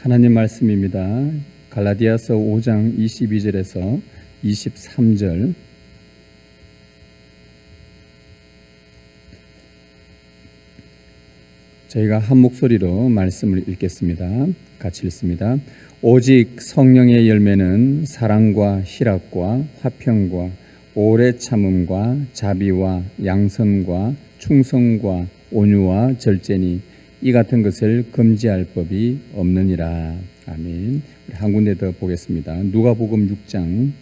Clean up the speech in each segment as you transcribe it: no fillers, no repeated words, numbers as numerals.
하나님 말씀입니다. 갈라디아서 5장 22절에서 23절. 저희가 한 목소리로 말씀을 읽겠습니다. 같이 읽습니다. 오직 성령의 열매는 사랑과 희락과 화평과 오래 참음과 자비와 양선과 충성과 온유와 절제니 이 같은 것을 금지할 법이 없느니라. 아멘. 우리 한 군데 더 보겠습니다. 누가복음 6장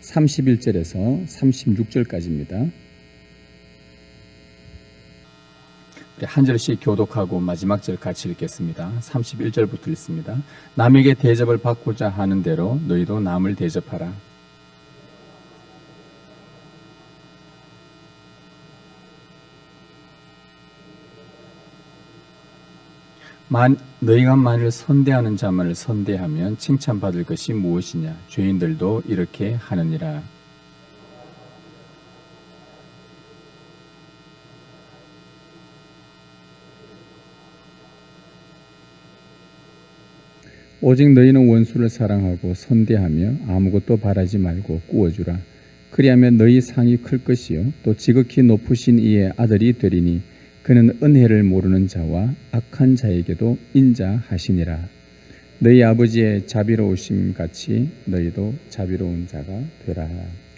31절에서 36절까지입니다. 한 절씩 교독하고 마지막 절 같이 읽겠습니다. 31절부터 읽습니다. 남에게 대접을 받고자 하는 대로 너희도 남을 대접하라. 너희가 만일 선대하는 자만을 선대하면 칭찬받을 것이 무엇이냐? 죄인들도 이렇게 하느니라. 오직 너희는 원수를 사랑하고 선대하며 아무것도 바라지 말고 꾸어주라. 그리하면 너희 상이 클 것이요 또 지극히 높으신 이의 아들이 되리니 그는 은혜를 모르는 자와 악한 자에게도 인자하시니라. 너희 아버지의 자비로우심 같이 너희도 자비로운 자가 되라.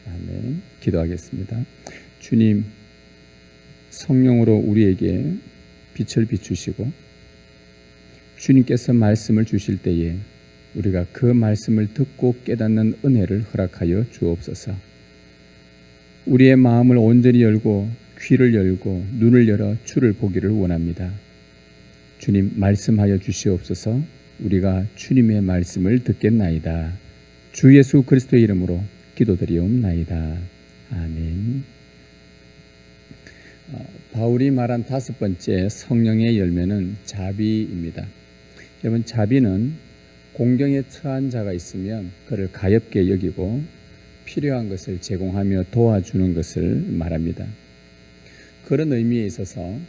아멘. 기도하겠습니다. 주님, 성령으로 우리에게 빛을 비추시고 주님께서 말씀을 주실 때에 우리가 그 말씀을 듣고 깨닫는 은혜를 허락하여 주옵소서. 우리의 마음을 온전히 열고 귀를 열고 눈을 열어 주를 보기를 원합니다. 주님, 말씀하여 주시옵소서. 우리가 주님의 말씀을 듣겠나이다. 주 예수 그리스도의 이름으로 기도드리옵나이다. 아멘. 바울이 말한 다섯 번째 성령의 열매는 자비입니다. 여러분, 자비는 공경에 처한 자가 있으면 그를 가엾게 여기고 필요한 것을 제공하며 도와주는 것을 말합니다. 그런 의미에 있어서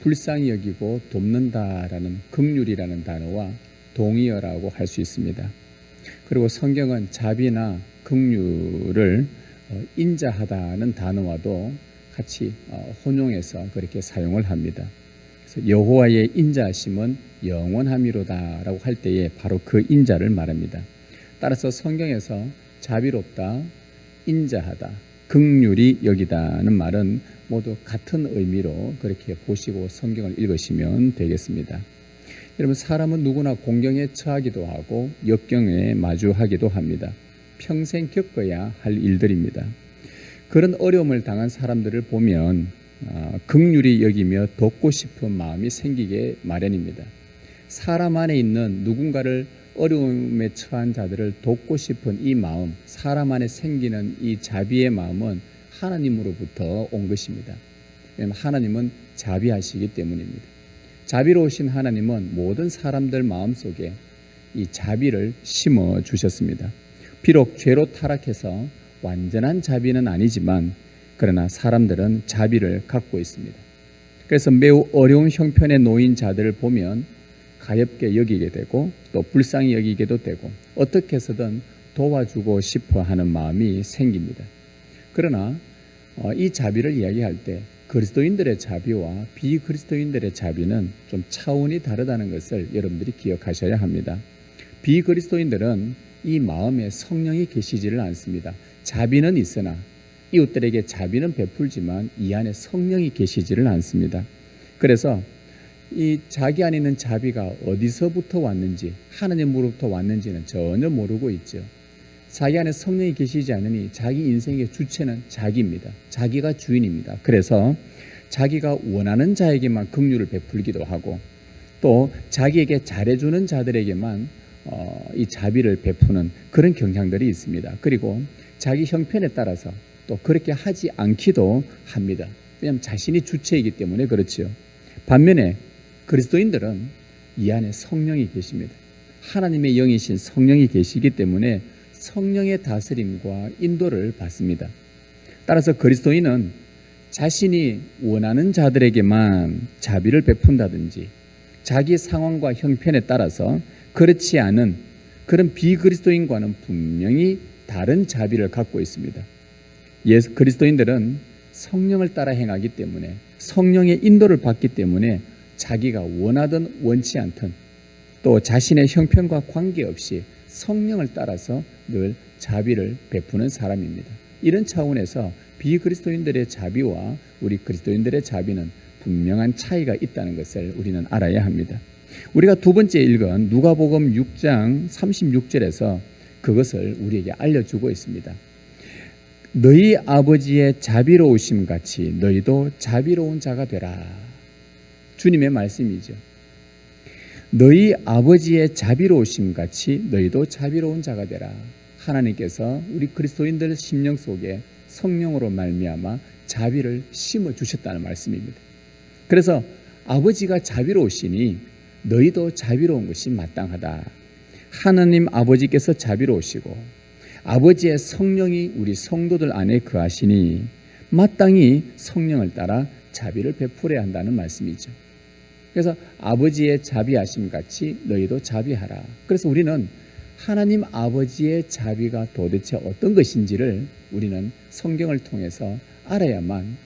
불쌍히 여기고 돕는다라는 긍휼이라는 단어와 동의어라고 할 수 있습니다. 그리고 성경은 자비나 긍휼을 인자하다는 단어와도 같이 혼용해서 그렇게 사용을 합니다. 그래서 여호와의 인자하심은 영원함이로다라고 할 때에 바로 그 인자를 말합니다. 따라서 성경에서 자비롭다, 인자하다, 긍휼히 여기다는 말은 모두 같은 의미로 그렇게 보시고 성경을 읽으시면 되겠습니다. 여러분, 사람은 누구나 공경에 처하기도 하고 역경에 마주하기도 합니다. 평생 겪어야 할 일들입니다. 그런 어려움을 당한 사람들을 보면 긍휼히 여기며 돕고 싶은 마음이 생기게 마련입니다. 사람 안에 있는 누군가를 어려움에 처한 자들을 돕고 싶은 이 마음, 사람 안에 생기는 이 자비의 마음은 하나님으로부터 온 것입니다. 왜냐하면 하나님은 자비하시기 때문입니다. 자비로우신 하나님은 모든 사람들 마음속에 이 자비를 심어 주셨습니다. 비록 죄로 타락해서 완전한 자비는 아니지만 그러나 사람들은 자비를 갖고 있습니다. 그래서 매우 어려운 형편에 놓인 자들을 보면 가엾게 여기게 되고 또 불쌍히 여기게도 되고 어떻게 해서든 도와주고 싶어 하는 마음이 생깁니다. 그러나 이 자비를 이야기할 때 그리스도인들의 자비와 비그리스도인들의 자비는 좀 차원이 다르다는 것을 여러분들이 기억하셔야 합니다. 비그리스도인들은 이 마음에 성령이 계시지를 않습니다. 자비는 있으나 이웃들에게 자비는 베풀지만 이 안에 성령이 계시지를 않습니다. 그래서 이 자기 안에 있는 자비가 어디서부터 왔는지, 하나님으로부터 왔는지는 전혀 모르고 있죠. 자기 안에 성령이 계시지 않으니 자기 인생의 주체는 자기입니다. 자기가 주인입니다. 그래서 자기가 원하는 자에게만 긍휼을 베풀기도 하고 또 자기에게 잘해주는 자들에게만 이 자비를 베푸는 그런 경향들이 있습니다. 그리고 자기 형편에 따라서 또 그렇게 하지 않기도 합니다. 왜냐하면 자신이 주체이기 때문에 그렇지요. 반면에 그리스도인들은 이 안에 성령이 계십니다. 하나님의 영이신 성령이 계시기 때문에 성령의 다스림과 인도를 받습니다. 따라서 그리스도인은 자신이 원하는 자들에게만 자비를 베푼다든지 자기 상황과 형편에 따라서 그렇지 않은 그런 비그리스도인과는 분명히 다른 자비를 갖고 있습니다. 그리스도인들은 성령을 따라 행하기 때문에, 성령의 인도를 받기 때문에 자기가 원하든 원치 않든 또 자신의 형편과 관계없이 성령을 따라서 늘 자비를 베푸는 사람입니다. 이런 차원에서 비그리스도인들의 자비와 우리 그리스도인들의 자비는 분명한 차이가 있다는 것을 우리는 알아야 합니다. 우리가 두 번째 읽은 누가복음 6장 36절에서 그것을 우리에게 알려주고 있습니다. 너희 아버지의 자비로우심 같이 너희도 자비로운 자가 되라. 주님의 말씀이죠. 너희 아버지의 자비로우심 같이 너희도 자비로운 자가 되라. 하나님께서 우리 그리스도인들 심령 속에 성령으로 말미암아 자비를 심어 주셨다는 말씀입니다. 그래서 아버지가 자비로우시니 너희도 자비로운 것이 마땅하다. 하나님 아버지께서 자비로우시고 아버지의 성령이 우리 성도들 안에 거하시니 마땅히 성령을 따라 자비를 베풀어야 한다는 말씀이죠. 그래서 아버지의 자비하심 같이 너희도 자비하라. 그래서 우리는 하나님 아버지의 자비가 도대체 어떤 것인지를 우리는 성경을 통해서 알아야만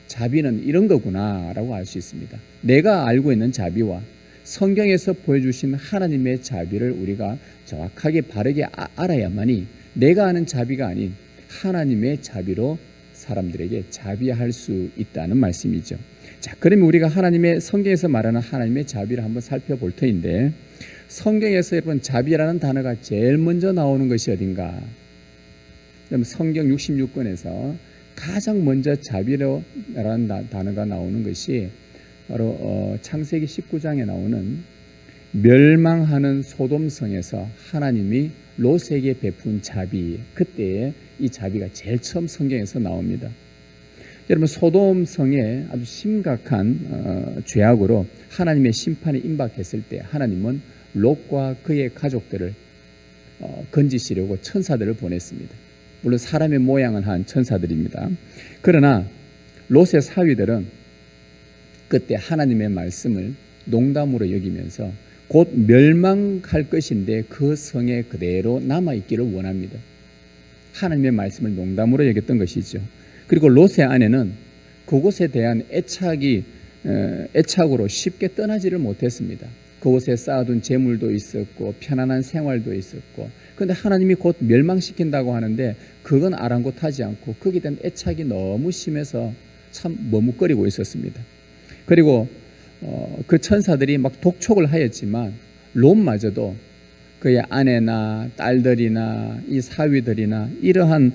자비는 이런 거구나 라고 알 수 있습니다. 내가 알고 있는 자비와 성경에서 보여주신 하나님의 자비를 우리가 정확하게 바르게 알아야만이 내가 아는 자비가 아닌 하나님의 자비로 사람들에게 자비할 수 있다는 말씀이죠. 자, 그러면 우리가 하나님의 성경에서 말하는 하나님의 자비를 한번 살펴볼 터인데, 성경에서 여러분 자비라는 단어가 제일 먼저 나오는 것이 어딘가? 그럼 성경 66권에서 가장 먼저 자비라는 단어가 나오는 것이 바로 창세기 19장에 나오는 멸망하는 소돔성에서 하나님이 롯에게 베푼 자비, 그때에 이 자비가 제일 처음 성경에서 나옵니다. 여러분, 소돔성에 아주 심각한 죄악으로 하나님의 심판이 임박했을 때 하나님은 롯과 그의 가족들을 건지시려고 천사들을 보냈습니다. 물론 사람의 모양을 한 천사들입니다. 그러나 롯의 사위들은 그때 하나님의 말씀을 농담으로 여기면서 곧 멸망할 것인데 그 성에 그대로 남아있기를 원합니다. 하나님의 말씀을 농담으로 여겼던 것이죠. 그리고 롯의 아내는 그곳에 대한 애착으로 쉽게 떠나지를 못했습니다. 그곳에 쌓아둔 재물도 있었고 편안한 생활도 있었고, 그런데 하나님이 곧 멸망시킨다고 하는데 그건 아랑곳하지 않고 거기에 대한 애착이 너무 심해서 참 머뭇거리고 있었습니다. 그리고 그 천사들이 막 독촉을 하였지만 롯마저도 그의 아내나 딸들이나 이 사위들이나 이러한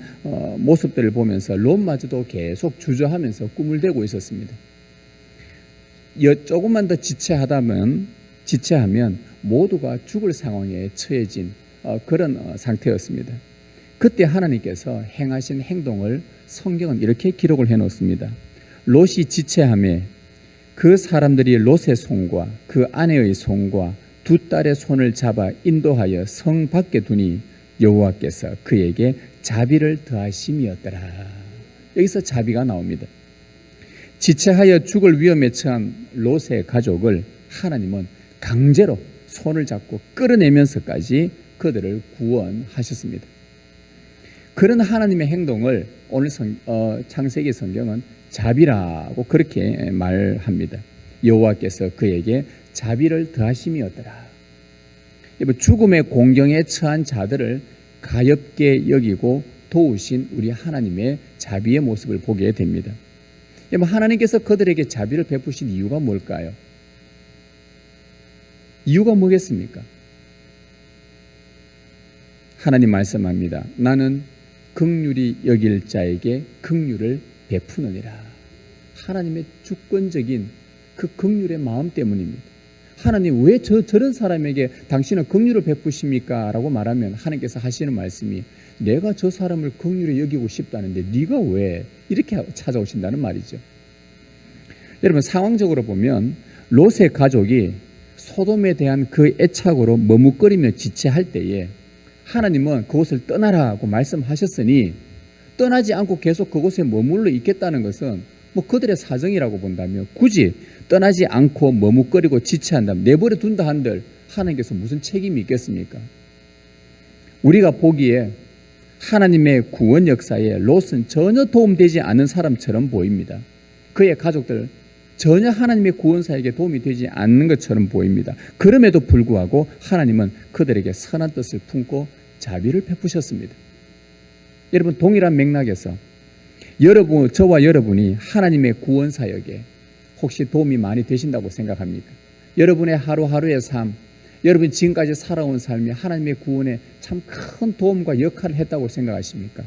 모습들을 보면서 롯마저도 계속 주저하면서 꿈을 대고 있었습니다. 조금만 더 지체하면 모두가 죽을 상황에 처해진 그런 상태였습니다. 그때 하나님께서 행하신 행동을 성경은 이렇게 기록을 해놓습니다. 롯이 지체함에 그 사람들이 롯의 손과 그 아내의 손과 두 딸의 손을 잡아 인도하여 성 밖에 두니 여호와께서 그에게 자비를 더하심이었더라. 여기서 자비가 나옵니다. 지체하여 죽을 위험에 처한 롯의 가족을 하나님은 강제로 손을 잡고 끌어내면서까지 그들을 구원하셨습니다. 그런 하나님의 행동을 오늘 창세기 성경은 자비라고 그렇게 말합니다. 여호와께서 그에게 자비를 더하심이었더라. 죽음의 공경에 처한 자들을 가엾게 여기고 도우신 우리 하나님의 자비의 모습을 보게 됩니다. 하나님께서 그들에게 자비를 베푸신 이유가 뭘까요? 이유가 뭐겠습니까? 하나님 말씀합니다. 나는 긍휼히 여길 자에게 긍휼을 베푸느니라. 하나님의 주권적인 그 긍휼의 마음 때문입니다. 하나님 왜 저런 사람에게 당신은 긍휼을 베푸십니까? 라고 말하면 하나님께서 하시는 말씀이 내가 저 사람을 긍휼히 여기고 싶다는데 네가 왜 이렇게 찾아오신다는 말이죠. 여러분, 상황적으로 보면 롯의 가족이 소돔에 대한 그 애착으로 머뭇거리며 지체할 때에 하나님은 그곳을 떠나라고 말씀하셨으니 떠나지 않고 계속 그곳에 머물러 있겠다는 것은 뭐 그들의 사정이라고 본다면 굳이 떠나지 않고 머뭇거리고 지체한다면 내버려 둔다 한들 하나님께서 무슨 책임이 있겠습니까? 우리가 보기에 하나님의 구원 역사에 롯은 전혀 도움되지 않은 사람처럼 보입니다. 그의 가족들 전혀 하나님의 구원사에게 도움이 되지 않는 것처럼 보입니다. 그럼에도 불구하고 하나님은 그들에게 선한 뜻을 품고 자비를 베푸셨습니다. 여러분, 동일한 맥락에서 저와 여러분이 하나님의 구원사역에 혹시 도움이 많이 되신다고 생각합니까? 여러분의 하루하루의 삶, 여러분이 지금까지 살아온 삶이 하나님의 구원에 참 큰 도움과 역할을 했다고 생각하십니까?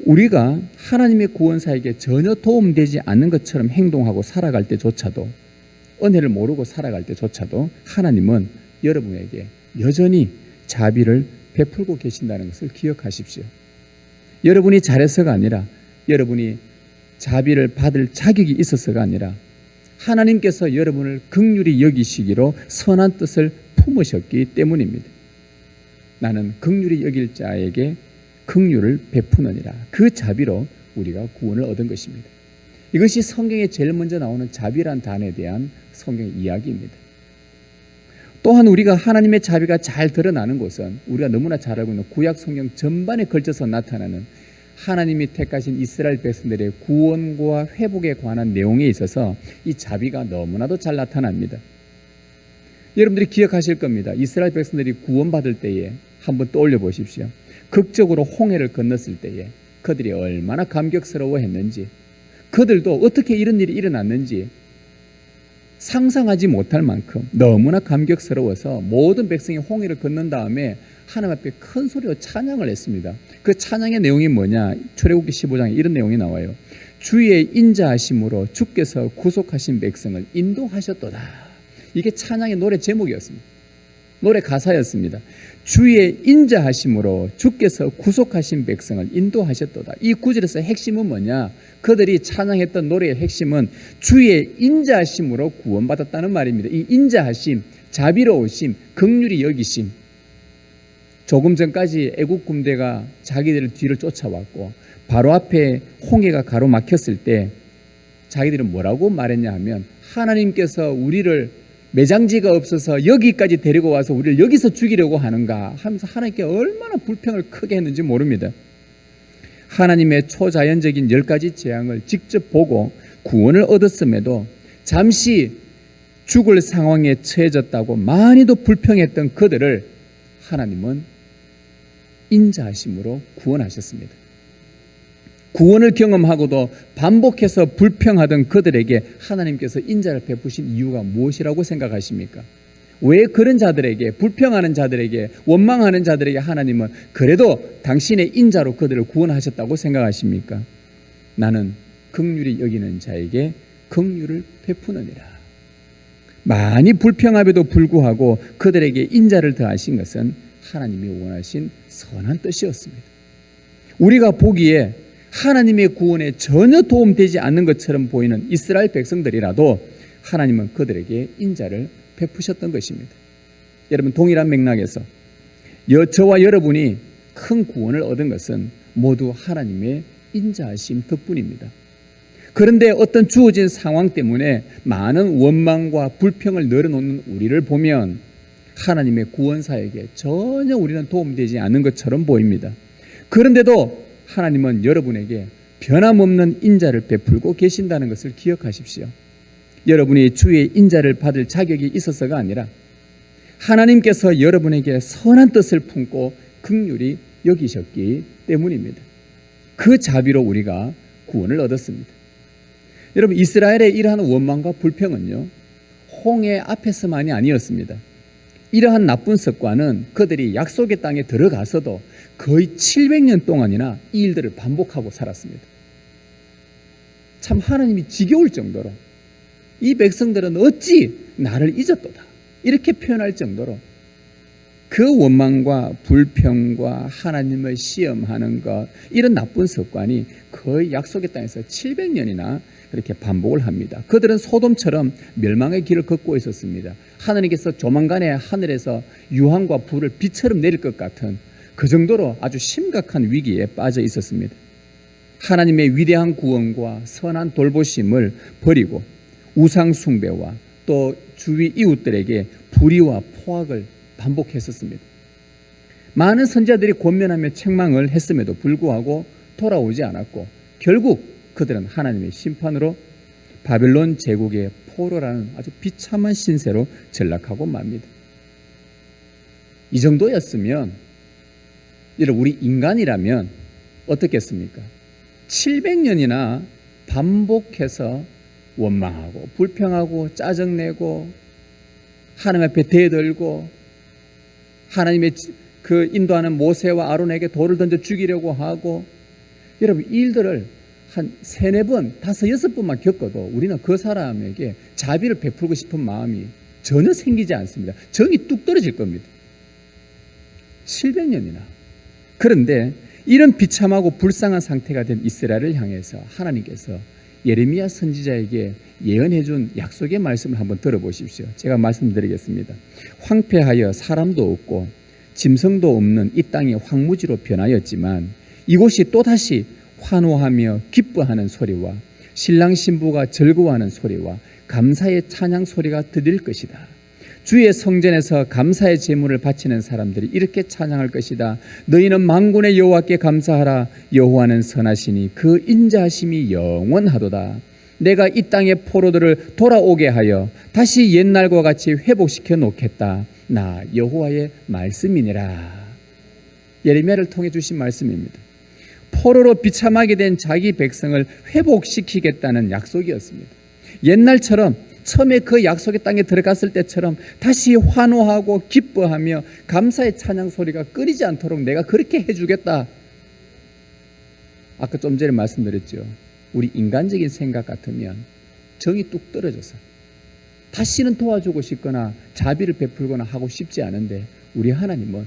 우리가 하나님의 구원사에게 전혀 도움되지 않는 것처럼 행동하고 살아갈 때조차도, 은혜를 모르고 살아갈 때조차도 하나님은 여러분에게 여전히 자비를 베풀고 계신다는 것을 기억하십시오. 여러분이 잘해서가 아니라, 여러분이 자비를 받을 자격이 있어서가 아니라 하나님께서 여러분을 긍휼히 여기시기로 선한 뜻을 품으셨기 때문입니다. 나는 긍휼히 여길 자에게 긍휼을 베푸느니라. 그 자비로 우리가 구원을 얻은 것입니다. 이것이 성경에 제일 먼저 나오는 자비란 단어에 대한 성경의 이야기입니다. 또한 우리가 하나님의 자비가 잘 드러나는 곳은 우리가 너무나 잘 알고 있는 구약 성경 전반에 걸쳐서 나타나는 하나님이 택하신 이스라엘 백성들의 구원과 회복에 관한 내용에 있어서 이 자비가 너무나도 잘 나타납니다. 여러분들이 기억하실 겁니다. 이스라엘 백성들이 구원받을 때에 한번 떠올려 보십시오. 극적으로 홍해를 건넜을 때에 그들이 얼마나 감격스러워했는지, 그들도 어떻게 이런 일이 일어났는지 상상하지 못할 만큼 너무나 감격스러워서 모든 백성이 홍해를 건넌 다음에 하나님 앞에 큰 소리로 찬양을 했습니다. 그 찬양의 내용이 뭐냐? 출애굽기 15장에 이런 내용이 나와요. 주의 인자하심으로 주께서 구속하신 백성을 인도하셨도다. 이게 찬양의 노래 제목이었습니다. 노래 가사였습니다. 주의 인자하심으로 주께서 구속하신 백성을 인도하셨도다. 이 구절에서 핵심은 뭐냐? 그들이 찬양했던 노래의 핵심은 주의 인자하심으로 구원받았다는 말입니다. 이 인자하심, 자비로우심, 긍휼히 여기심. 조금 전까지 애국 군대가 자기들을 뒤를 쫓아왔고 바로 앞에 홍해가 가로막혔을 때 자기들은 뭐라고 말했냐 하면, 하나님께서 우리를 매장지가 없어서 여기까지 데리고 와서 우리를 여기서 죽이려고 하는가 하면서 하나님께 얼마나 불평을 크게 했는지 모릅니다. 하나님의 초자연적인 10가지 재앙을 직접 보고 구원을 얻었음에도 잠시 죽을 상황에 처해졌다고 많이도 불평했던 그들을 하나님은 인자하심으로 구원하셨습니다. 구원을 경험하고도 반복해서 불평하던 그들에게 하나님께서 인자를 베푸신 이유가 무엇이라고 생각하십니까? 왜 그런 자들에게, 불평하는 자들에게, 원망하는 자들에게 하나님은 그래도 당신의 인자로 그들을 구원하셨다고 생각하십니까? 나는 긍휼히 여기는 자에게 긍휼을 베푸느니라. 많이 불평함에도 불구하고 그들에게 인자를 더하신 것은 하나님이 원하신 선한 뜻이었습니다. 우리가 보기에 하나님의 구원에 전혀 도움되지 않는 것처럼 보이는 이스라엘 백성들이라도 하나님은 그들에게 인자를 베푸셨던 것입니다. 여러분, 동일한 맥락에서 저와 여러분이 큰 구원을 얻은 것은 모두 하나님의 인자하심 덕분입니다. 그런데 어떤 주어진 상황 때문에 많은 원망과 불평을 늘어놓는 우리를 보면 하나님의 구원사에게 전혀 우리는 도움되지 않는 것처럼 보입니다. 그런데도 하나님은 여러분에게 변함없는 인자를 베풀고 계신다는 것을 기억하십시오. 여러분이 주의 인자를 받을 자격이 있어서가 아니라 하나님께서 여러분에게 선한 뜻을 품고 긍휼히 여기셨기 때문입니다. 그 자비로 우리가 구원을 얻었습니다. 여러분, 이스라엘의 이러한 원망과 불평은요, 홍해 앞에서만이 아니었습니다. 이러한 나쁜 습관은 그들이 약속의 땅에 들어가서도 거의 700년 동안이나 이 일들을 반복하고 살았습니다. 참 하나님이 지겨울 정도로 이 백성들은 어찌 나를 잊었도다 이렇게 표현할 정도로 그 원망과 불평과 하나님을 시험하는 것, 이런 나쁜 습관이 거의 약속의 땅에서 700년이나 그렇게 반복을 합니다. 그들은 소돔처럼 멸망의 길을 걷고 있었습니다. 하나님께서 조만간에 하늘에서 유황과 불을 비처럼 내릴 것 같은 그 정도로 아주 심각한 위기에 빠져 있었습니다. 하나님의 위대한 구원과 선한 돌보심을 버리고 우상 숭배와 또 주위 이웃들에게 불의와 포악을 반복했었습니다. 많은 선지자들이 권면하며 책망을 했음에도 불구하고 돌아오지 않았고 결국 그들은 하나님의 심판으로 바벨론 제국의 포로라는 아주 비참한 신세로 전락하고 맙니다. 이 정도였으면 우리 인간이라면 어떻겠습니까? 700년이나 반복해서 원망하고 불평하고 짜증내고 하나님 앞에 대들고 하나님의 그 인도하는 모세와 아론에게 돌을 던져 죽이려고 하고, 여러분 이 일들을 한 3, 4번, 5, 6번만 겪어도 우리는 그 사람에게 자비를 베풀고 싶은 마음이 전혀 생기지 않습니다. 정이 뚝 떨어질 겁니다. 700년이나. 그런데 이런 비참하고 불쌍한 상태가 된 이스라엘을 향해서 하나님께서 예레미야 선지자에게 예언해 준 약속의 말씀을 한번 들어보십시오. 제가 말씀드리겠습니다. 황폐하여 사람도 없고 짐승도 없는 이 땅이 황무지로 변하였지만 이곳이 또다시 환호하며 기뻐하는 소리와 신랑 신부가 즐거워하는 소리와 감사의 찬양 소리가 들릴 것이다. 주의 성전에서 감사의 제물을 바치는 사람들이 이렇게 찬양할 것이다. 너희는 만군의 여호와께 감사하라. 여호와는 선하시니 그 인자하심이 영원하도다. 내가 이 땅의 포로들을 돌아오게 하여 다시 옛날과 같이 회복시켜 놓겠다. 나 여호와의 말씀이니라. 예레미야를 통해 주신 말씀입니다. 포로로 비참하게 된 자기 백성을 회복시키겠다는 약속이었습니다. 옛날처럼 처음에 그 약속의 땅에 들어갔을 때처럼 다시 환호하고 기뻐하며 감사의 찬양 소리가 끊이지 않도록 내가 그렇게 해주겠다. 아까 좀 전에 말씀드렸죠. 우리 인간적인 생각 같으면 정이 뚝 떨어져서 다시는 도와주고 싶거나 자비를 베풀거나 하고 싶지 않은데, 우리 하나님은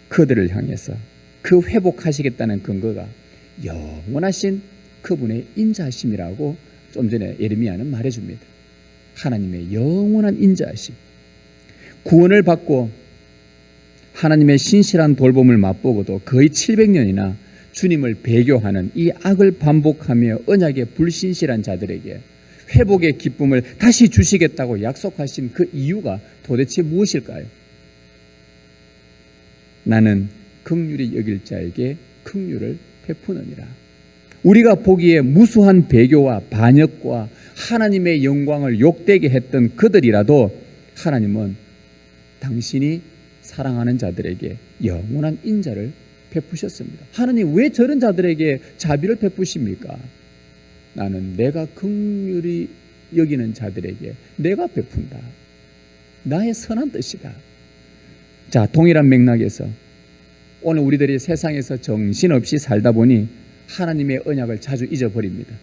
그들을 향해서 그 회복하시겠다는 근거가 영원하신 그분의 인자하심이라고 좀 전에 예레미야는 말해줍니다. 하나님의 영원한 인자하심, 구원을 받고 하나님의 신실한 돌봄을 맛보고도 거의 700년이나 주님을 배교하는 이 악을 반복하며 언약에 불신실한 자들에게 회복의 기쁨을 다시 주시겠다고 약속하신 그 이유가 도대체 무엇일까요? 나는 긍휼히 여길 자에게 긍휼을 베푸느니라. 우리가 보기에 무수한 배교와 반역과 하나님의 영광을 욕되게 했던 그들이라도 하나님은 당신이 사랑하는 자들에게 영원한 인자를 베푸셨습니다. 하나님 왜 저런 자들에게 자비를 베푸십니까? 나는 내가 긍휼히 여기는 자들에게 내가 베푼다. 나의 선한 뜻이다. 자, 동일한 맥락에서 오늘 우리들이 세상에서 정신없이 살다 보니 하나님의 언약을 자주 잊어버립니다.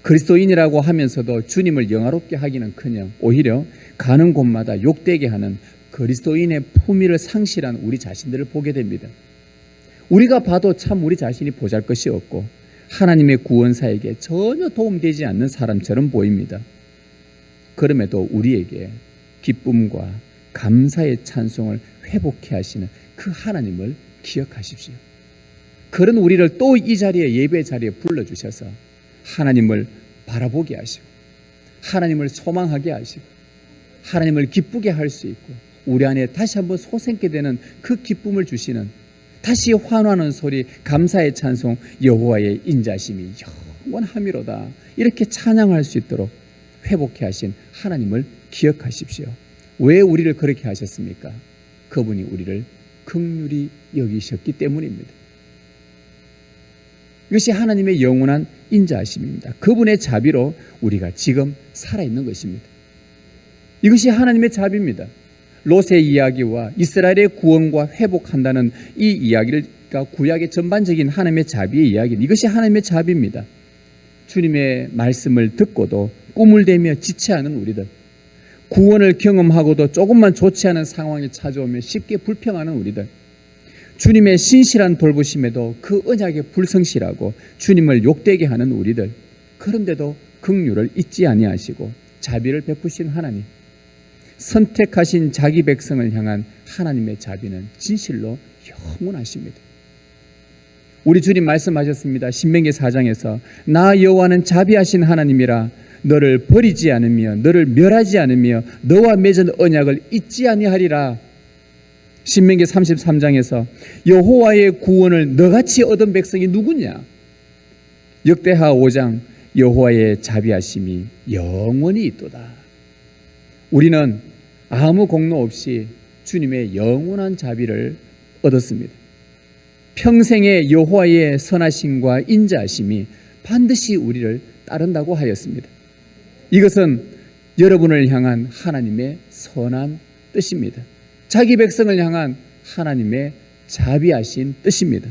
그리스도인이라고 하면서도 주님을 영화롭게 하기는커녕 오히려 가는 곳마다 욕되게 하는 그리스도인의 품위를 상실한 우리 자신들을 보게 됩니다. 우리가 봐도 참 우리 자신이 보잘것이 없고 하나님의 구원사에게 전혀 도움되지 않는 사람처럼 보입니다. 그럼에도 우리에게 기쁨과 감사의 찬송을 회복케 하시는 그 하나님을 기억하십시오. 그런 우리를 또 이 자리에, 예배 자리에 불러주셔서 하나님을 바라보게 하시고 하나님을 소망하게 하시고 하나님을 기쁘게 할 수 있고 우리 안에 다시 한번 솟생게 되는 그 기쁨을 주시는, 다시 환호하는 소리, 감사의 찬송, 여호와의 인자심이 영원하미로다, 이렇게 찬양할 수 있도록 회복해 하신 하나님을 기억하십시오. 왜 우리를 그렇게 하셨습니까? 그분이 우리를 긍휼히 여기셨기 때문입니다. 이것이 하나님의 영원한 인자하심입니다. 그분의 자비로 우리가 지금 살아있는 것입니다. 이것이 하나님의 자비입니다. 롯의 이야기와 이스라엘의 구원과 회복한다는 이 이야기가 구약의 전반적인 하나님의 자비의 이야기는 이것이 하나님의 자비입니다. 주님의 말씀을 듣고도 꿈을 대며 지체하는 우리들, 구원을 경험하고도 조금만 좋지 않은 상황이 찾아오면 쉽게 불평하는 우리들, 주님의 신실한 돌보심에도 그 언약에 불성실하고 주님을 욕되게 하는 우리들, 그런데도 긍휼을 잊지 아니하시고 자비를 베푸신 하나님, 선택하신 자기 백성을 향한 하나님의 자비는 진실로 영원하십니다. 우리 주님 말씀하셨습니다. 신명기 4장에서 나 여호와는 자비하신 하나님이라 너를 버리지 않으며 너를 멸하지 않으며 너와 맺은 언약을 잊지 아니하리라. 신명기 33장에서 여호와의 구원을 너같이 얻은 백성이 누구냐? 역대하 5장 여호와의 자비하심이 영원히 있도다. 우리는 아무 공로 없이 주님의 영원한 자비를 얻었습니다. 평생의 여호와의 선하심과 인자하심이 반드시 우리를 따른다고 하였습니다. 이것은 여러분을 향한 하나님의 선한 뜻입니다. 자기 백성을 향한 하나님의 자비하신 뜻입니다.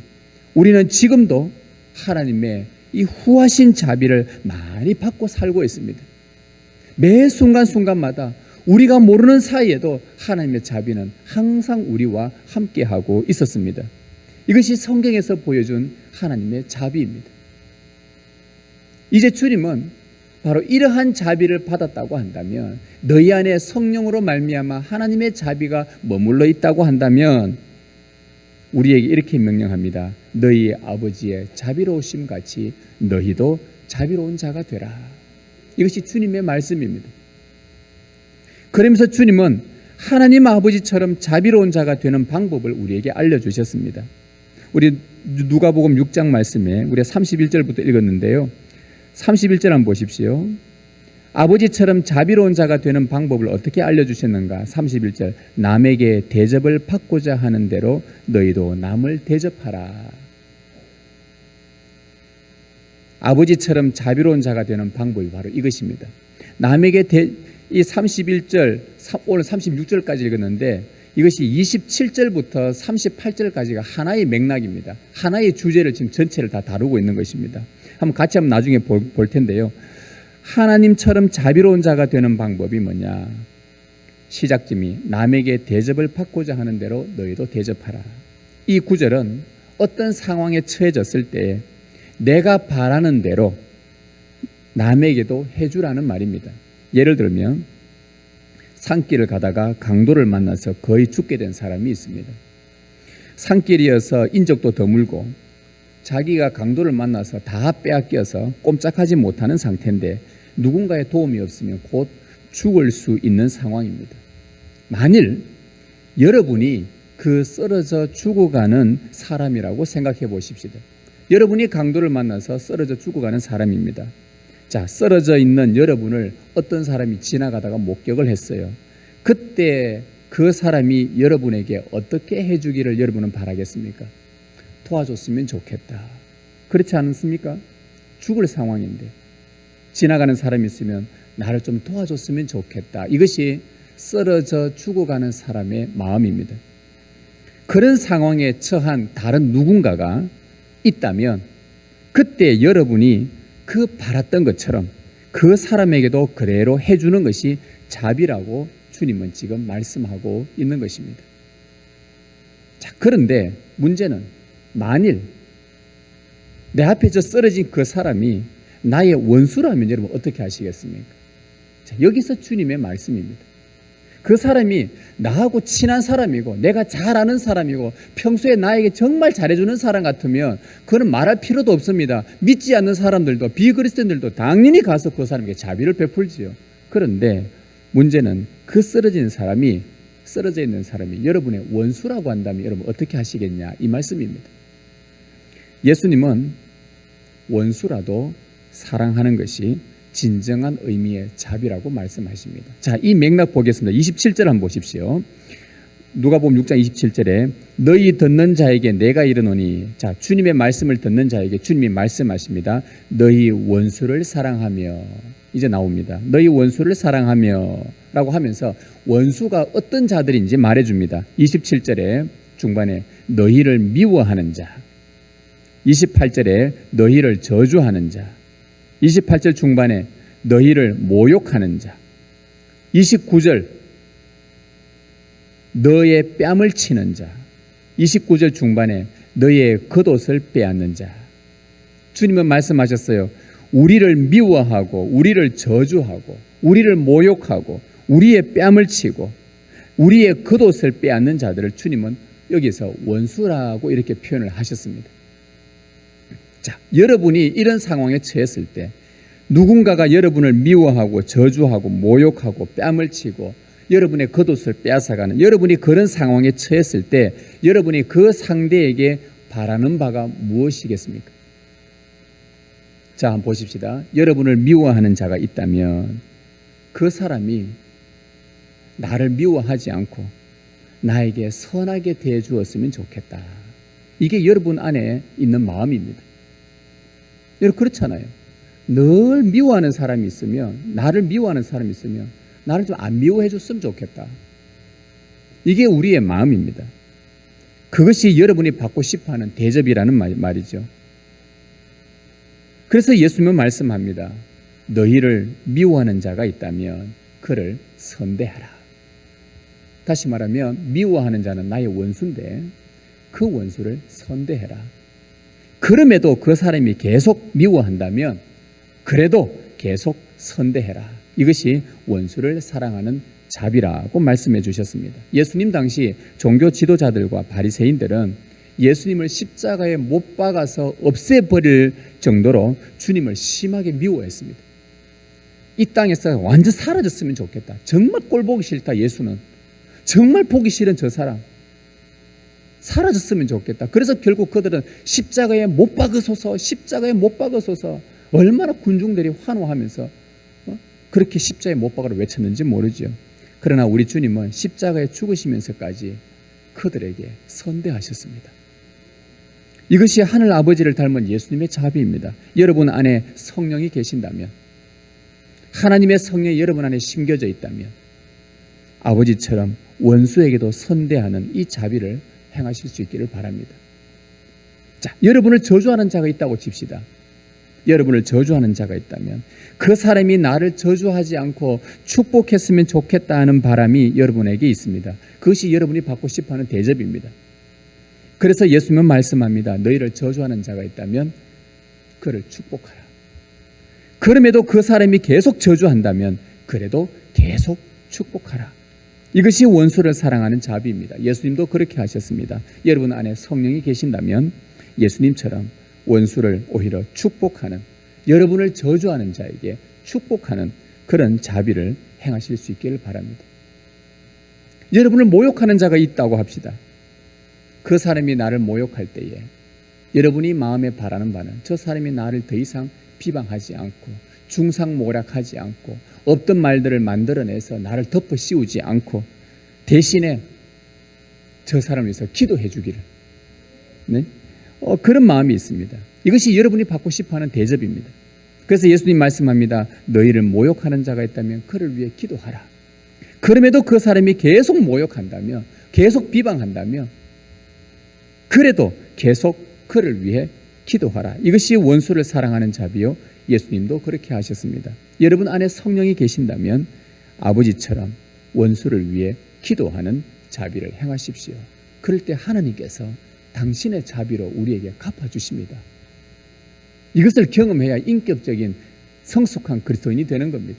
우리는 지금도 하나님의 이 후하신 자비를 많이 받고 살고 있습니다. 매 순간순간마다 우리가 모르는 사이에도 하나님의 자비는 항상 우리와 함께하고 있었습니다. 이것이 성경에서 보여준 하나님의 자비입니다. 이제 주님은 바로 이러한 자비를 받았다고 한다면, 너희 안에 성령으로 말미암아 하나님의 자비가 머물러 있다고 한다면 우리에게 이렇게 명령합니다. 너희 아버지의 자비로우심 같이 너희도 자비로운 자가 되라. 이것이 주님의 말씀입니다. 그러면서 주님은 하나님 아버지처럼 자비로운 자가 되는 방법을 우리에게 알려주셨습니다. 우리 누가복음 6장 말씀에 우리가 31절부터 읽었는데요. 31절 한번 보십시오. 아버지처럼 자비로운 자가 되는 방법을 어떻게 알려주셨는가? 31절 남에게 대접을 받고자 하는 대로 너희도 남을 대접하라. 아버지처럼 자비로운 자가 되는 방법이 바로 이것입니다. 남에게 이 31절, 오늘 36절까지 읽었는데 이것이 27절부터 38절까지가 하나의 맥락입니다. 하나의 주제를 지금 전체를 다 다루고 있는 것입니다. 같이 한번 나중에 볼 텐데요. 하나님처럼 자비로운 자가 되는 방법이 뭐냐? 시작점이 남에게 대접을 받고자 하는 대로 너희도 대접하라. 이 구절은 어떤 상황에 처해졌을 때 내가 바라는 대로 남에게도 해주라는 말입니다. 예를 들면 산길을 가다가 강도를 만나서 거의 죽게 된 사람이 있습니다. 산길이어서 인적도 드물고 자기가 강도를 만나서 다 빼앗겨서 꼼짝하지 못하는 상태인데 누군가의 도움이 없으면 곧 죽을 수 있는 상황입니다. 만일 여러분이 그 쓰러져 죽어가는 사람이라고 생각해 보십시오. 여러분이 강도를 만나서 쓰러져 죽어가는 사람입니다. 자, 쓰러져 있는 여러분을 어떤 사람이 지나가다가 목격을 했어요. 그때 그 사람이 여러분에게 어떻게 해주기를 여러분은 바라겠습니까? 도와줬으면 좋겠다. 그렇지 않습니까? 죽을 상황인데 지나가는 사람이 있으면 나를 좀 도와줬으면 좋겠다. 이것이 쓰러져 죽어가는 사람의 마음입니다. 그런 상황에 처한 다른 누군가가 있다면 그때 여러분이 그 바랐던 것처럼 그 사람에게도 그대로 해주는 것이 자비라고 주님은 지금 말씀하고 있는 것입니다. 자, 그런데 문제는 만일 내 앞에 저 쓰러진 그 사람이 나의 원수라면 여러분 어떻게 하시겠습니까? 자, 여기서 주님의 말씀입니다. 그 사람이 나하고 친한 사람이고 내가 잘 아는 사람이고 평소에 나에게 정말 잘해주는 사람 같으면 그는 말할 필요도 없습니다. 믿지 않는 사람들도 비그리스도인들도 당연히 가서 그 사람에게 자비를 베풀지요. 그런데 문제는 그 쓰러져 있는 사람이 여러분의 원수라고 한다면 여러분 어떻게 하시겠냐 이 말씀입니다. 예수님은 원수라도 사랑하는 것이 진정한 의미의 자비라고 말씀하십니다. 자, 이 맥락 보겠습니다. 27절 한번 보십시오. 누가복음 6장 27절에 너희 듣는 자에게 내가 이르노니, 자, 주님의 말씀을 듣는 자에게 주님이 말씀하십니다. 너희 원수를 사랑하며, 이제 나옵니다. 너희 원수를 사랑하며 라고 하면서 원수가 어떤 자들인지 말해줍니다. 27절에 중반에 너희를 미워하는 자, 28절에 너희를 저주하는 자, 28절 중반에 너희를 모욕하는 자, 29절 너의 뺨을 치는 자, 29절 중반에 너의 겉옷을 빼앗는 자. 주님은 말씀하셨어요. 우리를 미워하고 우리를 저주하고 우리를 모욕하고 우리의 뺨을 치고 우리의 겉옷을 빼앗는 자들을 주님은 여기서 원수라고 이렇게 표현을 하셨습니다. 자, 여러분이 이런 상황에 처했을 때 누군가가 여러분을 미워하고 저주하고 모욕하고 뺨을 치고 여러분의 겉옷을 빼앗아가는, 여러분이 그런 상황에 처했을 때 여러분이 그 상대에게 바라는 바가 무엇이겠습니까? 자, 한번 보십시다. 여러분을 미워하는 자가 있다면 그 사람이 나를 미워하지 않고 나에게 선하게 대해주었으면 좋겠다. 이게 여러분 안에 있는 마음입니다. 여러분 그렇잖아요. 늘 미워하는 사람이 있으면, 나를 미워하는 사람이 있으면 나를 좀 안 미워해 줬으면 좋겠다. 이게 우리의 마음입니다. 그것이 여러분이 받고 싶어하는 대접이라는 말이죠. 그래서 예수님은 말씀합니다. 너희를 미워하는 자가 있다면 그를 선대하라. 다시 말하면 미워하는 자는 나의 원수인데 그 원수를 선대해라. 그럼에도 그 사람이 계속 미워한다면 그래도 계속 선대해라. 이것이 원수를 사랑하는 자비라고 말씀해 주셨습니다. 예수님 당시 종교 지도자들과 바리새인들은 예수님을 십자가에 못 박아서 없애버릴 정도로 주님을 심하게 미워했습니다. 이 땅에서 완전 사라졌으면 좋겠다. 정말 꼴 보기 싫다. 예수는 정말 보기 싫은 저 사람 사라졌으면 좋겠다. 그래서 결국 그들은 십자가에 못 박으소서, 십자가에 못 박으소서, 얼마나 군중들이 환호하면서 그렇게 십자가에 못 박으라 외쳤는지 모르죠. 그러나 우리 주님은 십자가에 죽으시면서까지 그들에게 선대하셨습니다. 이것이 하늘 아버지를 닮은 예수님의 자비입니다. 여러분 안에 성령이 계신다면, 하나님의 성령이 여러분 안에 심겨져 있다면 아버지처럼 원수에게도 선대하는 이 자비를 행하실 수 있기를 바랍니다. 자, 여러분을 저주하는 자가 있다고 칩시다. 여러분을 저주하는 자가 있다면 그 사람이 나를 저주하지 않고 축복했으면 좋겠다 하는 바람이 여러분에게 있습니다. 그것이 여러분이 받고 싶어하는 대접입니다. 그래서 예수님은 말씀합니다. 너희를 저주하는 자가 있다면 그를 축복하라. 그럼에도 그 사람이 계속 저주한다면 그래도 계속 축복하라. 이것이 원수를 사랑하는 자비입니다. 예수님도 그렇게 하셨습니다. 여러분 안에 성령이 계신다면 예수님처럼 원수를 오히려 축복하는, 여러분을 저주하는 자에게 축복하는 그런 자비를 행하실 수 있기를 바랍니다. 여러분을 모욕하는 자가 있다고 합시다. 그 사람이 나를 모욕할 때에 여러분이 마음에 바라는 바는 저 사람이 나를 더 이상 비방하지 않고 중상모략하지 않고 없던 말들을 만들어내서 나를 덮어 씌우지 않고 대신에 저 사람을 위해서 기도해 주기를, 네? 그런 마음이 있습니다. 이것이 여러분이 받고 싶어하는 대접입니다. 그래서 예수님 말씀합니다. 너희를 모욕하는 자가 있다면 그를 위해 기도하라. 그럼에도 그 사람이 계속 모욕한다면, 계속 비방한다면 그래도 계속 그를 위해 기도하라. 이것이 원수를 사랑하는 자비요. 예수님도 그렇게 하셨습니다. 여러분 안에 성령이 계신다면 아버지처럼 원수를 위해 기도하는 자비를 행하십시오. 그럴 때 하나님께서 당신의 자비로 우리에게 갚아주십니다. 이것을 경험해야 인격적인 성숙한 그리스도인이 되는 겁니다.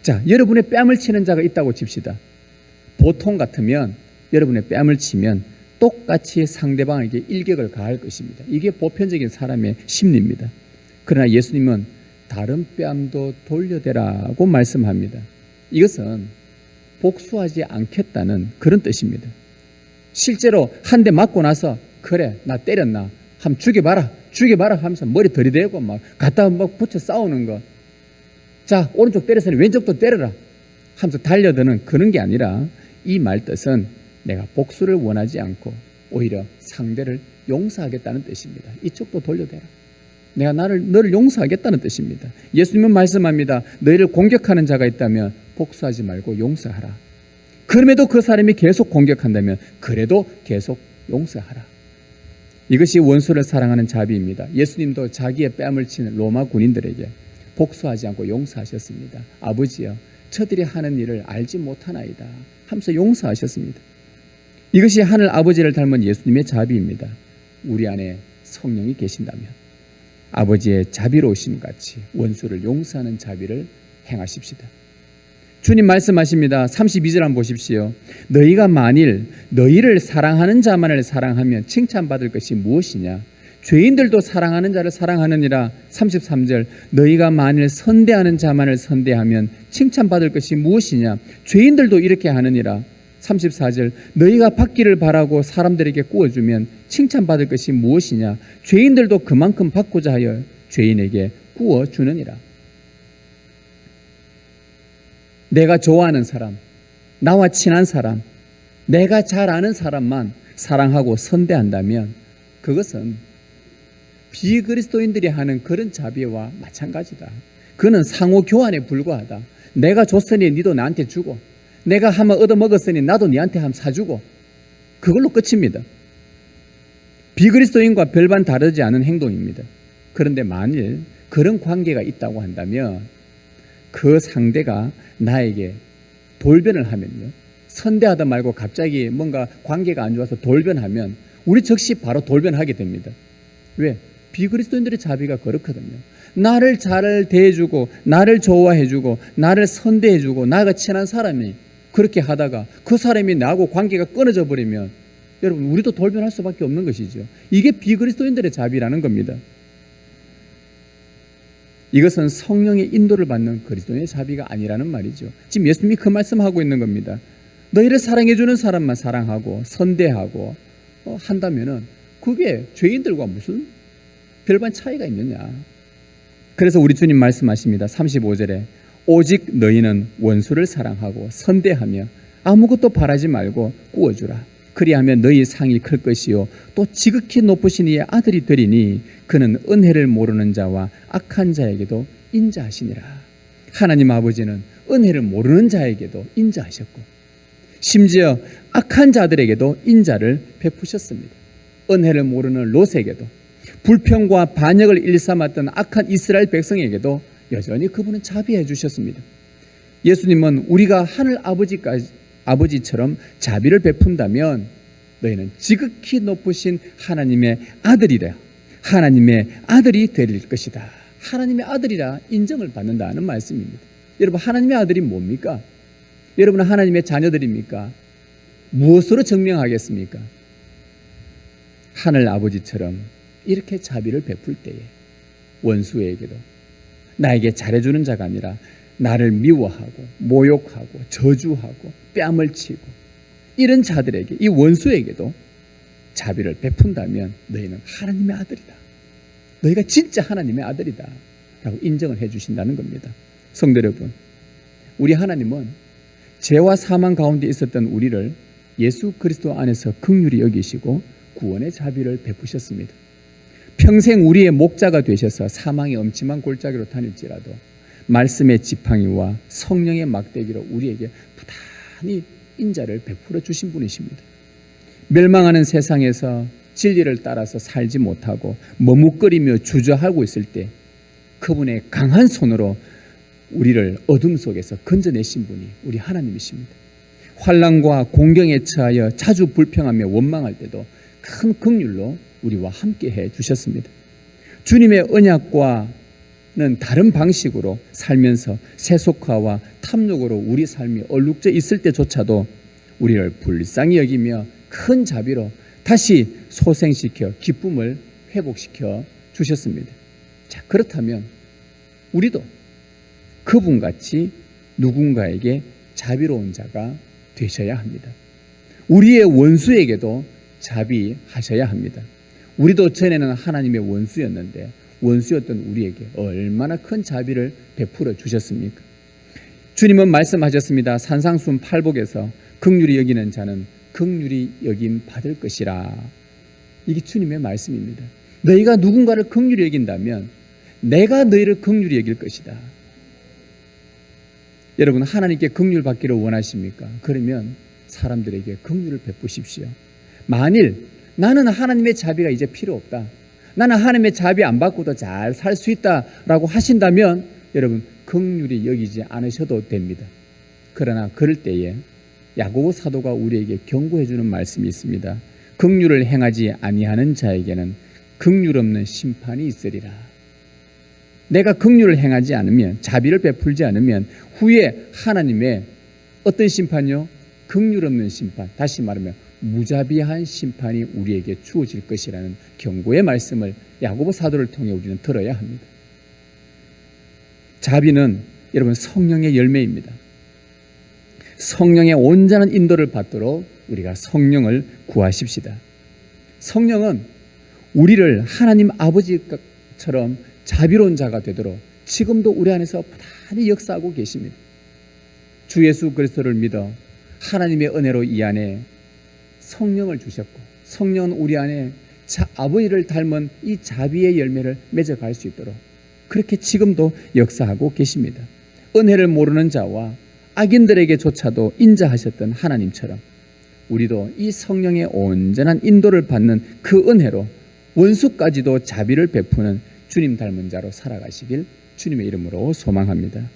자, 여러분의 뺨을 치는 자가 있다고 칩시다. 보통 같으면 여러분의 뺨을 치면 똑같이 상대방에게 일격을 가할 것입니다. 이게 보편적인 사람의 심리입니다. 그러나 예수님은 다른 뺨도 돌려대라고 말씀합니다. 이것은 복수하지 않겠다는 그런 뜻입니다. 실제로 한 대 맞고 나서 그래 나 때렸나 한번 죽여봐라 하면서 머리 들이대고 막 갖다 막 붙여 싸우는 거, 자 오른쪽 때렸으니 왼쪽도 때려라 하면서 달려드는 그런 게 아니라 이 말 뜻은 내가 복수를 원하지 않고 오히려 상대를 용서하겠다는 뜻입니다. 이쪽도 돌려대라. 내가 너를 용서하겠다는 뜻입니다. 예수님은 말씀합니다. 너희를 공격하는 자가 있다면 복수하지 말고 용서하라. 그럼에도 그 사람이 계속 공격한다면 그래도 계속 용서하라. 이것이 원수를 사랑하는 자비입니다. 예수님도 자기의 뺨을 치는 로마 군인들에게 복수하지 않고 용서하셨습니다. 아버지여 저들이 하는 일을 알지 못하나이다 하면서 용서하셨습니다. 이것이 하늘 아버지를 닮은 예수님의 자비입니다. 우리 안에 성령이 계신다면 아버지의 자비로우심 같이 원수를 용서하는 자비를 행하십시다. 주님 말씀하십니다. 32절 한번 보십시오. 너희가 만일 너희를 사랑하는 자만을 사랑하면 칭찬받을 것이 무엇이냐? 죄인들도 사랑하는 자를 사랑하느니라. 33절 너희가 만일 선대하는 자만을 선대하면 칭찬받을 것이 무엇이냐. 죄인들도 이렇게 하느니라. 34절 너희가 받기를 바라고 사람들에게 구워주면 칭찬받을 것이 무엇이냐. 죄인들도 그만큼 받고자 하여 죄인에게 구워주느니라. 내가 좋아하는 사람, 나와 친한 사람, 내가 잘 아는 사람만 사랑하고 선대한다면 그것은 비그리스도인들이 하는 그런 자비와 마찬가지다. 그는 상호 교환에 불과하다. 내가 줬으니 니도 나한테 주고, 내가 한번 얻어먹었으니 나도 니한테 한번 사주고, 그걸로 끝입니다. 비그리스도인과 별반 다르지 않은 행동입니다. 그런데 만일 그런 관계가 있다고 한다면 그 상대가 나에게 돌변을 하면요, 선대하다 말고 갑자기 뭔가 관계가 안 좋아서 돌변하면 우리 즉시 바로 돌변하게 됩니다. 왜? 비그리스도인들의 자비가 그렇거든요. 나를 잘 대해주고 나를 좋아해주고 나를 선대해주고 나가 친한 사람이 그렇게 하다가 그 사람이 나하고 관계가 끊어져 버리면 여러분 우리도 돌변할 수밖에 없는 것이죠. 이게 비그리스도인들의 자비라는 겁니다. 이것은 성령의 인도를 받는 그리스도인의 자비가 아니라는 말이죠. 지금 예수님이 그 말씀하고 있는 겁니다. 너희를 사랑해주는 사람만 사랑하고 선대하고 한다면은 그게 죄인들과 무슨 별반 차이가 있느냐. 그래서 우리 주님 말씀하십니다. 35절에 오직 너희는 원수를 사랑하고 선대하며 아무것도 바라지 말고 구워주라. 그리하면 너희 상이 클 것이요 또 지극히 높으신 이의 아들이 되리니 그는 은혜를 모르는 자와 악한 자에게도 인자하시니라. 하나님 아버지는 은혜를 모르는 자에게도 인자하셨고 심지어 악한 자들에게도 인자를 베푸셨습니다. 은혜를 모르는 롯에게도 불평과 반역을 일삼았던 악한 이스라엘 백성에게도 여전히 그분은 자비해 주셨습니다. 예수님은 우리가 하늘 아버지처럼 자비를 베푼다면 너희는 지극히 높으신 하나님의 아들이라. 하나님의 아들이 될 것이다. 하나님의 아들이라 인정을 받는다는 말씀입니다. 여러분 하나님의 아들이 뭡니까? 여러분은 하나님의 자녀들입니까? 무엇으로 증명하겠습니까? 하늘 아버지처럼 이렇게 자비를 베풀 때에 원수에게도 나에게 잘해주는 자가 아니라 나를 미워하고 모욕하고 저주하고 뺨을 치고 이런 자들에게 이 원수에게도 자비를 베푼다면 너희는 하나님의 아들이다. 너희가 진짜 하나님의 아들이다 라고 인정을 해 주신다는 겁니다. 성도 여러분, 우리 하나님은 죄와 사망 가운데 있었던 우리를 예수 그리스도 안에서 긍휼히 여기시고 구원의 자비를 베푸셨습니다. 평생 우리의 목자가 되셔서 사망의 엄침한 골짜기로 다닐지라도 말씀의 지팡이와 성령의 막대기로 우리에게 부단히 인자를 베풀어 주신 분이십니다. 멸망하는 세상에서 진리를 따라서 살지 못하고 머뭇거리며 주저하고 있을 때 그분의 강한 손으로 우리를 어둠 속에서 건져내신 분이 우리 하나님이십니다. 환난과 공경에 처하여 자주 불평하며 원망할 때도 큰 긍휼로 우리와 함께 해 주셨습니다. 주님의 언약과는 다른 방식으로 살면서 세속화와 탐욕으로 우리 삶이 얼룩져 있을 때조차도 우리를 불쌍히 여기며 큰 자비로 다시 소생시켜 기쁨을 회복시켜 주셨습니다. 자, 그렇다면 우리도 그분같이 누군가에게 자비로운 자가 되셔야 합니다. 우리의 원수에게도 자비하셔야 합니다. 우리도 전에는 하나님의 원수였는데 원수였던 우리에게 얼마나 큰 자비를 베풀어 주셨습니까? 주님은 말씀하셨습니다. 산상순 팔복에서 긍휼히 여기는 자는 긍휼히 여김 받을 것이라. 이게 주님의 말씀입니다. 너희가 누군가를 긍휼히 여긴다면 내가 너희를 긍휼히 여길 것이다. 여러분 하나님께 긍휼 받기를 원하십니까? 그러면 사람들에게 긍휼을 베푸십시오. 만일 나는 하나님의 자비가 이제 필요 없다, 나는 하나님의 자비 안 받고도 잘 살 수 있다라고 하신다면 여러분 긍휼히 여기지 않으셔도 됩니다. 그러나 그럴 때에 야고보 사도가 우리에게 경고해 주는 말씀이 있습니다. 긍휼을 행하지 아니하는 자에게는 긍휼 없는 심판이 있으리라. 내가 긍휼을 행하지 않으면, 자비를 베풀지 않으면 후에 하나님의 어떤 심판이요? 긍휼 없는 심판, 다시 말하면 무자비한 심판이 우리에게 주어질 것이라는 경고의 말씀을 야고보 사도를 통해 우리는 들어야 합니다. 자비는 여러분 성령의 열매입니다. 성령의 온전한 인도를 받도록 우리가 성령을 구하십시다. 성령은 우리를 하나님 아버지처럼 자비로운 자가 되도록 지금도 우리 안에서 부단히 역사하고 계십니다. 주 예수 그리스도를 믿어 하나님의 은혜로 이 안에 성령을 주셨고, 성령은 우리 안에 아버지를 닮은 이 자비의 열매를 맺어갈 수 있도록 그렇게 지금도 역사하고 계십니다. 은혜를 모르는 자와 악인들에게조차도 인자하셨던 하나님처럼 우리도 이 성령의 온전한 인도를 받는 그 은혜로 원수까지도 자비를 베푸는 주님 닮은 자로 살아가시길 주님의 이름으로 소망합니다.